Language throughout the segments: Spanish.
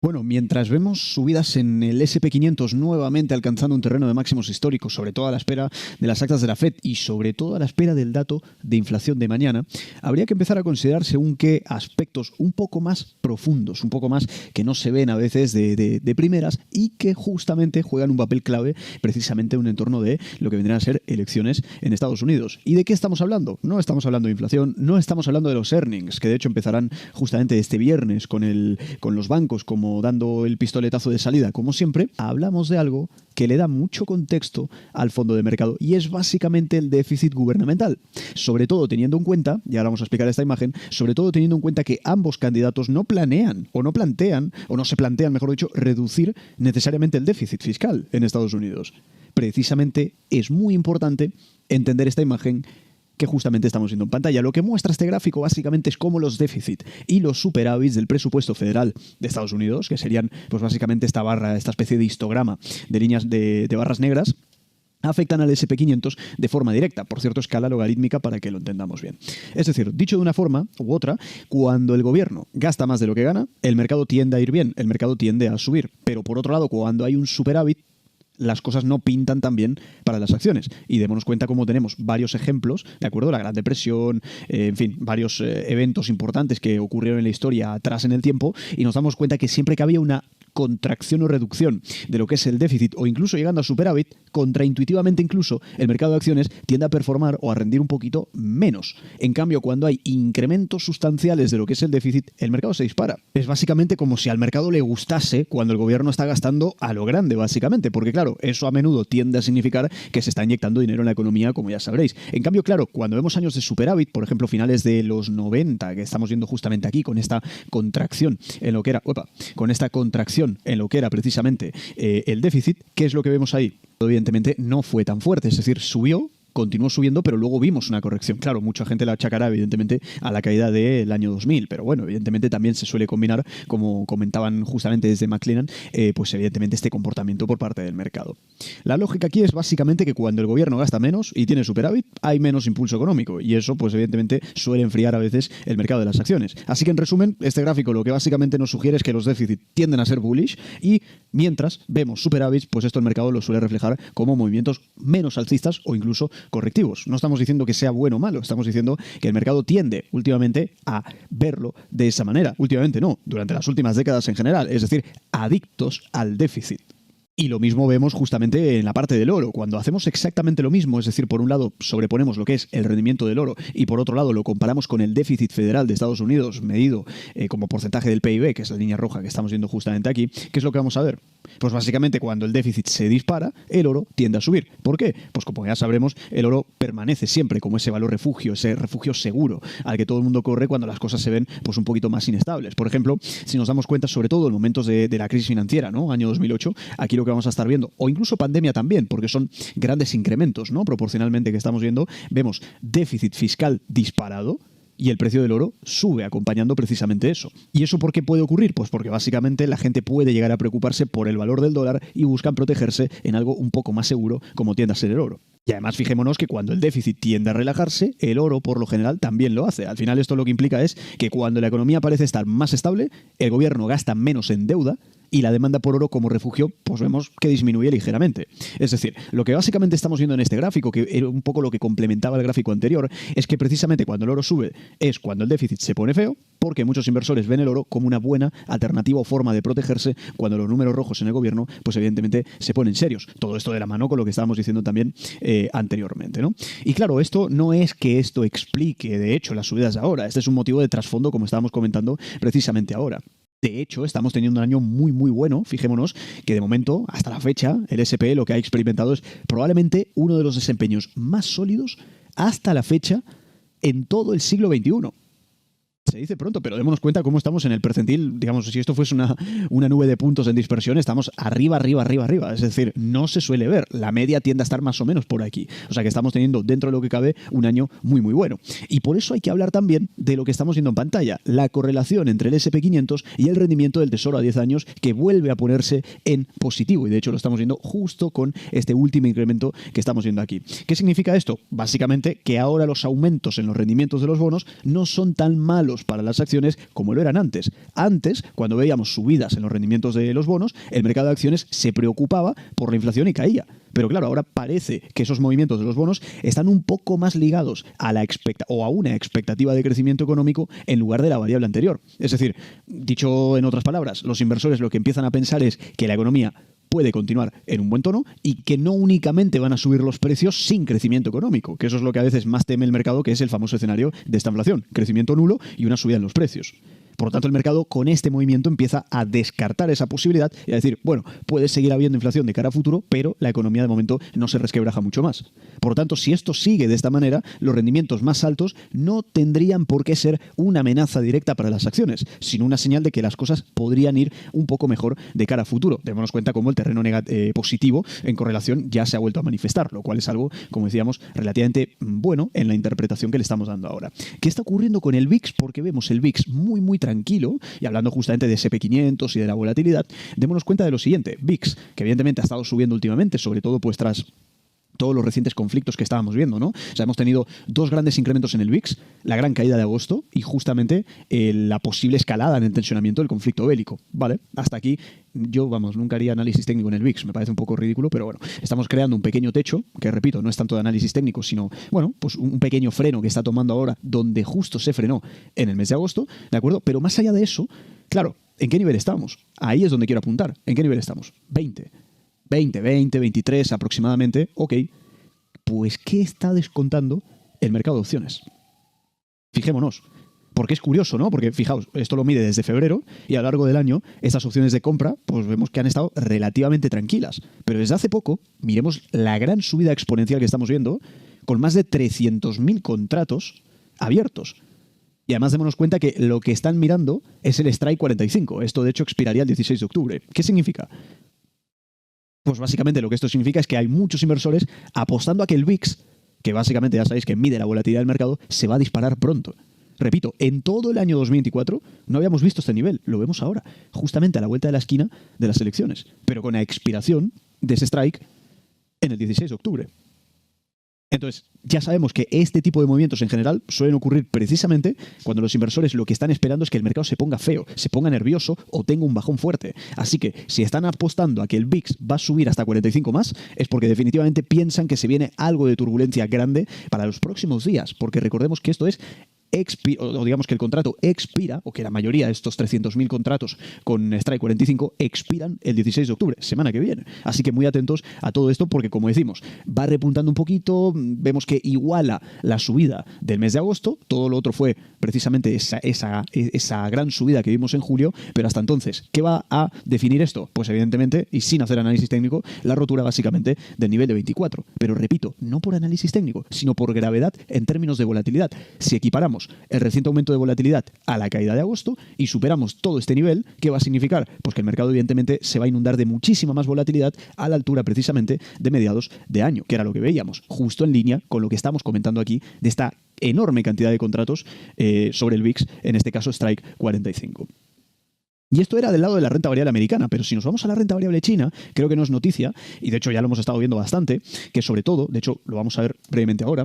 Bueno, mientras vemos subidas en el SP500 nuevamente alcanzando un terreno de máximos históricos, sobre todo a la espera de las actas de la FED y sobre todo a la espera del dato de inflación de mañana, habría que empezar a considerar según qué aspectos un poco más profundos, un poco más que no se ven a veces de primeras y que justamente juegan un papel clave precisamente en un entorno de lo que vendrán a ser elecciones en Estados Unidos. ¿Y de qué estamos hablando? No estamos hablando de inflación, no estamos hablando de los earnings, que de hecho empezarán justamente este viernes con los bancos como dando el pistoletazo de salida, como siempre. Hablamos de algo que le da mucho contexto al fondo de mercado y es básicamente el déficit gubernamental. Sobre todo teniendo en cuenta, y ahora vamos a explicar esta imagen, sobre todo teniendo en cuenta que ambos candidatos no planean o no plantean, o no se plantean, mejor dicho, reducir necesariamente el déficit fiscal en Estados Unidos. Precisamente es muy importante entender esta imagen que justamente estamos viendo en pantalla. Lo que muestra este gráfico básicamente es cómo los déficit y los superávits del presupuesto federal de Estados Unidos, que serían pues básicamente esta barra, esta especie de histograma de líneas de barras negras, afectan al SP500 de forma directa, por cierto, escala logarítmica para que lo entendamos bien. Es decir, dicho de una forma u otra, cuando el gobierno gasta más de lo que gana, el mercado tiende a ir bien, el mercado tiende a subir. Pero por otro lado, cuando hay un superávit, las cosas no pintan tan bien para las acciones. Y démonos cuenta cómo tenemos varios ejemplos, ¿de acuerdo? La Gran Depresión, en fin, varios eventos importantes que ocurrieron en la historia atrás en el tiempo, y nos damos cuenta que siempre que había una contracción o reducción de lo que es el déficit o incluso llegando a superávit, contraintuitivamente incluso el mercado de acciones tiende a performar o a rendir un poquito menos. En cambio, cuando hay incrementos sustanciales de lo que es el déficit, el mercado se dispara. Es básicamente como si al mercado le gustase cuando el gobierno está gastando a lo grande, básicamente, porque claro, eso a menudo tiende a significar que se está inyectando dinero en la economía, como ya sabréis. En cambio, claro, cuando vemos años de superávit, por ejemplo, finales de los 90, que estamos viendo justamente aquí con esta contracción en lo que era, en lo que era precisamente el déficit, ¿qué es lo que vemos ahí? Evidentemente no fue tan fuerte, es decir, subió, continuó subiendo, pero luego vimos una corrección. Claro, mucha gente la achacará evidentemente a la caída del año 2000, pero bueno, evidentemente también se suele combinar, como comentaban justamente desde McLennan, pues evidentemente este comportamiento por parte del mercado. La lógica aquí es básicamente que cuando el gobierno gasta menos y tiene superávit, hay menos impulso económico y eso pues evidentemente suele enfriar a veces el mercado de las acciones. Así que en resumen, este gráfico lo que básicamente nos sugiere es que los déficits tienden a ser bullish y mientras vemos superávits, pues esto el mercado lo suele reflejar como movimientos menos alcistas o incluso correctivos. No estamos diciendo que sea bueno o malo, estamos diciendo que el mercado tiende últimamente a verlo de esa manera. Últimamente no, durante las últimas décadas en general, es decir, adictos al déficit. Y lo mismo vemos justamente en la parte del oro. Cuando hacemos exactamente lo mismo, es decir, por un lado sobreponemos lo que es el rendimiento del oro y por otro lado lo comparamos con el déficit federal de Estados Unidos medido como porcentaje del PIB, que es la línea roja que estamos viendo justamente aquí, ¿qué es lo que vamos a ver? Pues básicamente cuando el déficit se dispara, el oro tiende a subir. ¿Por qué? Pues como ya sabremos, el oro permanece siempre como ese valor refugio, ese refugio seguro al que todo el mundo corre cuando las cosas se ven pues un poquito más inestables. Por ejemplo, si nos damos cuenta sobre todo en momentos de la crisis financiera, ¿no? Año 2008, aquí lo que vamos a estar viendo, o incluso pandemia también, porque son grandes incrementos, ¿no? Proporcionalmente que estamos viendo, vemos déficit fiscal disparado, y el precio del oro sube acompañando precisamente eso. ¿Y eso por qué puede ocurrir? Pues porque básicamente la gente puede llegar a preocuparse por el valor del dólar y buscan protegerse en algo un poco más seguro como tiende a ser el oro. Y además fijémonos que cuando el déficit tiende a relajarse, el oro por lo general también lo hace. Al final esto lo que implica es que cuando la economía parece estar más estable, el gobierno gasta menos en deuda y la demanda por oro como refugio, pues vemos que disminuye ligeramente. Es decir, lo que básicamente estamos viendo en este gráfico, que era un poco lo que complementaba el gráfico anterior, es que precisamente cuando el oro sube es cuando el déficit se pone feo, porque muchos inversores ven el oro como una buena alternativa o forma de protegerse cuando los números rojos en el gobierno, pues evidentemente se ponen serios. Todo esto de la mano con lo que estábamos diciendo también anteriormente, ¿no? Y claro, esto no es que esto explique, de hecho, las subidas de ahora. Este es un motivo de trasfondo, como estábamos comentando precisamente ahora. De hecho, estamos teniendo un año muy, muy bueno. Fijémonos que de momento, hasta la fecha, el S&P lo que ha experimentado es probablemente uno de los desempeños más sólidos hasta la fecha en todo el siglo XXI. Se dice pronto, pero démonos cuenta cómo estamos en el percentil. Digamos, si esto fuese una nube de puntos en dispersión, estamos arriba. Es decir, no se suele ver. La media tiende a estar más o menos por aquí. O sea que estamos teniendo, dentro de lo que cabe, un año muy, muy bueno. Y por eso hay que hablar también de lo que estamos viendo en pantalla. La correlación entre el SP500 y el rendimiento del Tesoro a 10 años, que vuelve a ponerse en positivo. Y de hecho lo estamos viendo justo con este último incremento que estamos viendo aquí. ¿Qué significa esto? Básicamente que ahora los aumentos en los rendimientos de los bonos no son tan malos malos para las acciones como lo eran antes. Antes, cuando veíamos subidas en los rendimientos de los bonos, el mercado de acciones se preocupaba por la inflación y caía. Pero claro, ahora parece que esos movimientos de los bonos están un poco más ligados a una expectativa de crecimiento económico en lugar de la variable anterior. Es decir, dicho en otras palabras, los inversores lo que empiezan a pensar es que la economía puede continuar en un buen tono y que no únicamente van a subir los precios sin crecimiento económico, que eso es lo que a veces más teme el mercado, que es el famoso escenario de esta inflación, crecimiento nulo y una subida en los precios. Por lo tanto, el mercado con este movimiento empieza a descartar esa posibilidad y a decir, bueno, puede seguir habiendo inflación de cara a futuro, pero la economía de momento no se resquebraja mucho más. Por lo tanto, si esto sigue de esta manera, los rendimientos más altos no tendrían por qué ser una amenaza directa para las acciones, sino una señal de que las cosas podrían ir un poco mejor de cara a futuro. Démonos cuenta cómo el terreno positivo en correlación ya se ha vuelto a manifestar, lo cual es algo, como decíamos, relativamente bueno en la interpretación que le estamos dando ahora. ¿Qué está ocurriendo con el VIX? Porque vemos el VIX muy tranquilo, y hablando justamente de SP500 y de la volatilidad, démonos cuenta de lo siguiente. VIX, que evidentemente ha estado subiendo últimamente, sobre todo pues tras todos los recientes conflictos que estábamos viendo, ¿no? O sea, hemos tenido dos grandes incrementos en el VIX, la gran caída de agosto y justamente la posible escalada en el tensionamiento del conflicto bélico, ¿vale? Hasta aquí yo, nunca haría análisis técnico en el VIX, me parece un poco ridículo, pero bueno, estamos creando un pequeño techo, que repito, no es tanto de análisis técnico, sino, bueno, pues un pequeño freno que está tomando ahora donde justo se frenó en el mes de agosto, ¿de acuerdo? Pero más allá de eso, claro, ¿en qué nivel estamos? Ahí es donde quiero apuntar. ¿En qué nivel estamos? 20, 23 aproximadamente. Ok, pues ¿qué está descontando el mercado de opciones? Fijémonos. Porque es curioso, ¿no? Porque fijaos, esto lo mide desde febrero y a lo largo del año estas opciones de compra, pues vemos que han estado relativamente tranquilas. Pero desde hace poco, miremos la gran subida exponencial que estamos viendo, con más de 300.000 contratos abiertos. Y además démonos cuenta que lo que están mirando es el Strike 45. Esto de hecho expiraría el 16 de octubre. ¿Qué significa? Pues básicamente lo que esto significa es que hay muchos inversores apostando a que el VIX, que básicamente ya sabéis que mide la volatilidad del mercado, se va a disparar pronto. Repito, en todo el año 2024 no habíamos visto este nivel, lo vemos ahora, justamente a la vuelta de la esquina de las elecciones, pero con la expiración de ese strike en el 16 de octubre. Entonces, ya sabemos que este tipo de movimientos en general suelen ocurrir precisamente cuando los inversores lo que están esperando es que el mercado se ponga feo, se ponga nervioso o tenga un bajón fuerte. Así que si están apostando a que el VIX va a subir hasta 45 más, es porque definitivamente piensan que se viene algo de turbulencia grande para los próximos días, porque recordemos que esto es o digamos que el contrato expira, o que la mayoría de estos 300.000 contratos con Strike 45 expiran el 16 de octubre, semana que viene. Así que muy atentos a todo esto porque, como decimos, va repuntando un poquito, vemos que iguala la subida del mes de agosto, todo lo otro fue precisamente esa gran subida que vimos en julio, pero hasta entonces, ¿qué va a definir esto? Pues evidentemente, y sin hacer análisis técnico, la rotura básicamente del nivel de 24. Pero repito, no por análisis técnico, sino por gravedad en términos de volatilidad. Si equiparamos el reciente aumento de volatilidad a la caída de agosto y superamos todo este nivel, ¿qué va a significar? Pues que el mercado evidentemente se va a inundar de muchísima más volatilidad a la altura precisamente de mediados de año, que era lo que veíamos, justo en línea con lo que estamos comentando aquí de esta enorme cantidad de contratos sobre el VIX, en este caso Strike 45. Y esto era del lado de la renta variable americana, pero si nos vamos a la renta variable china, creo que no es noticia, y de hecho ya lo hemos estado viendo bastante, que sobre todo, de hecho lo vamos a ver brevemente ahora,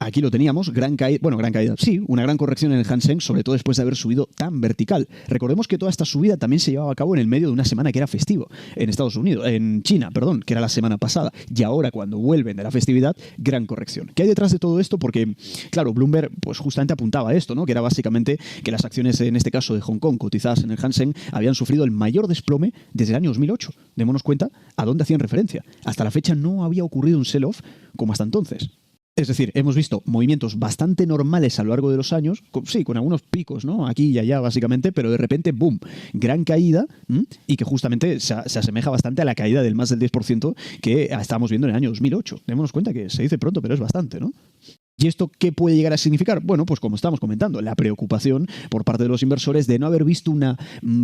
aquí lo teníamos, gran caída, sí, una gran corrección en el Hang Seng, sobre todo después de haber subido tan vertical. Recordemos que toda esta subida también se llevaba a cabo en el medio de una semana que era festivo, en China, que era la semana pasada. Y ahora, cuando vuelven de la festividad, gran corrección. ¿Qué hay detrás de todo esto? Porque, claro, Bloomberg pues justamente apuntaba a esto, ¿no? Que era básicamente que las acciones, en este caso de Hong Kong, cotizadas en el Hang Seng, habían sufrido el mayor desplome desde el año 2008. Démonos cuenta a dónde hacían referencia. Hasta la fecha no había ocurrido un sell-off como hasta entonces. Es decir, hemos visto movimientos bastante normales a lo largo de los años, con algunos picos, ¿no? Aquí y allá, básicamente, pero de repente, ¡boom!, gran caída, y que justamente se asemeja bastante a la caída del más del 10% que estábamos viendo en el año 2008. Démonos cuenta que se dice pronto, pero es bastante, ¿no? ¿Y esto qué puede llegar a significar? Bueno, pues como estamos comentando, la preocupación por parte de los inversores de no haber visto una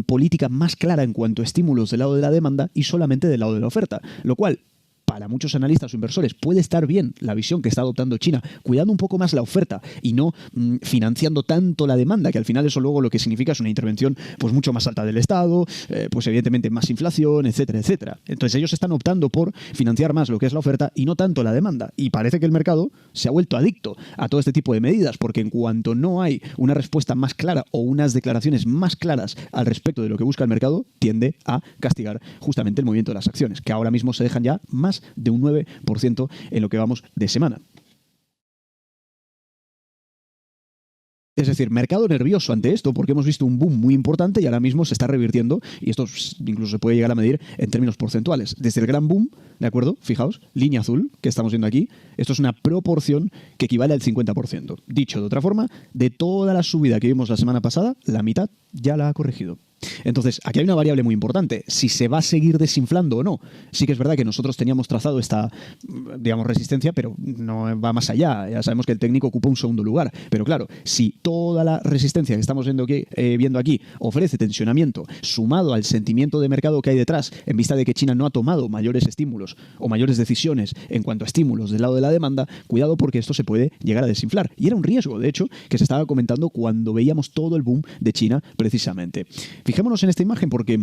política más clara en cuanto a estímulos del lado de la demanda y solamente del lado de la oferta, lo cual para muchos analistas o inversores puede estar bien la visión que está adoptando China, cuidando un poco más la oferta y no financiando tanto la demanda, que al final eso luego lo que significa es una intervención pues mucho más alta del Estado, pues evidentemente más inflación, etcétera, etcétera. Entonces ellos están optando por financiar más lo que es la oferta y no tanto la demanda. Y parece que el mercado se ha vuelto adicto a todo este tipo de medidas, porque en cuanto no hay una respuesta más clara o unas declaraciones más claras al respecto de lo que busca el mercado, tiende a castigar justamente el movimiento de las acciones, que ahora mismo se dejan ya más de un 9% en lo que vamos de semana. Es decir, mercado nervioso ante esto, porque hemos visto un boom muy importante y ahora mismo se está revirtiendo, y esto incluso se puede llegar a medir en términos porcentuales. Desde el gran boom, ¿de acuerdo? Fijaos, línea azul que estamos viendo aquí, esto es una proporción que equivale al 50%. Dicho de otra forma, de toda la subida que vimos la semana pasada, la mitad ya la ha corregido. Entonces, aquí hay una variable muy importante, si se va a seguir desinflando o no. Sí que es verdad que nosotros teníamos trazado esta, digamos, resistencia, pero no va más allá. Ya sabemos que el técnico ocupa un segundo lugar. Pero claro, si toda la resistencia que estamos viendo aquí ofrece tensionamiento, sumado al sentimiento de mercado que hay detrás, en vista de que China no ha tomado mayores estímulos o mayores decisiones en cuanto a estímulos del lado de la demanda, cuidado porque esto se puede llegar a desinflar. Y era un riesgo, de hecho, que se estaba comentando cuando veíamos todo el boom de China precisamente. Fijémonos en esta imagen porque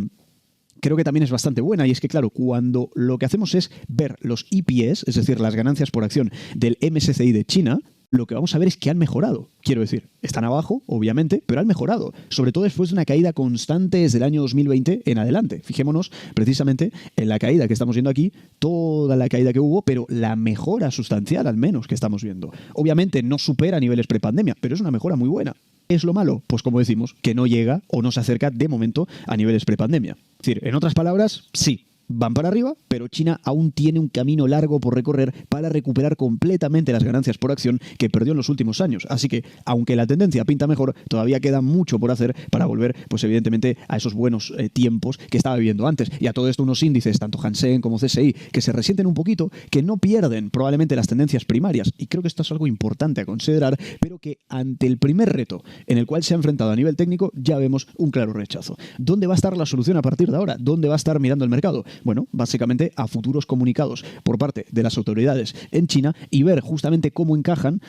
creo que también es bastante buena, y es que, claro, cuando lo que hacemos es ver los EPS, es decir, las ganancias por acción del MSCI de China, lo que vamos a ver es que han mejorado. Quiero decir, están abajo, obviamente, pero han mejorado. Sobre todo después de una caída constante desde el año 2020 en adelante. Fijémonos precisamente en la caída que estamos viendo aquí, toda la caída que hubo, pero la mejora sustancial al menos que estamos viendo. Obviamente no supera niveles prepandemia, pero es una mejora muy buena. ¿Es lo malo? Pues como decimos, que no llega o no se acerca de momento a niveles prepandemia. Es decir, en otras palabras, sí, van para arriba, pero China aún tiene un camino largo por recorrer para recuperar completamente las ganancias por acción que perdió en los últimos años. Así que, aunque la tendencia pinta mejor, todavía queda mucho por hacer para volver, pues evidentemente, a esos buenos tiempos que estaba viviendo antes. Y a todo esto unos índices, tanto Hang como CSI, que se resienten un poquito, que no pierden probablemente las tendencias primarias. Y creo que esto es algo importante a considerar, pero que ante el primer reto en el cual se ha enfrentado a nivel técnico, ya vemos un claro rechazo. ¿Dónde va a estar la solución a partir de ahora? ¿Dónde va a estar mirando el mercado? Bueno, básicamente a futuros comunicados por parte de las autoridades en China y ver justamente cómo encajan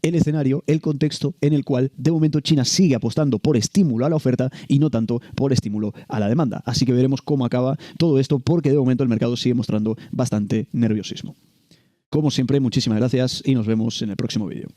el escenario, el contexto en el cual de momento China sigue apostando por estímulo a la oferta y no tanto por estímulo a la demanda. Así que veremos cómo acaba todo esto, porque de momento el mercado sigue mostrando bastante nerviosismo. Como siempre, muchísimas gracias y nos vemos en el próximo vídeo.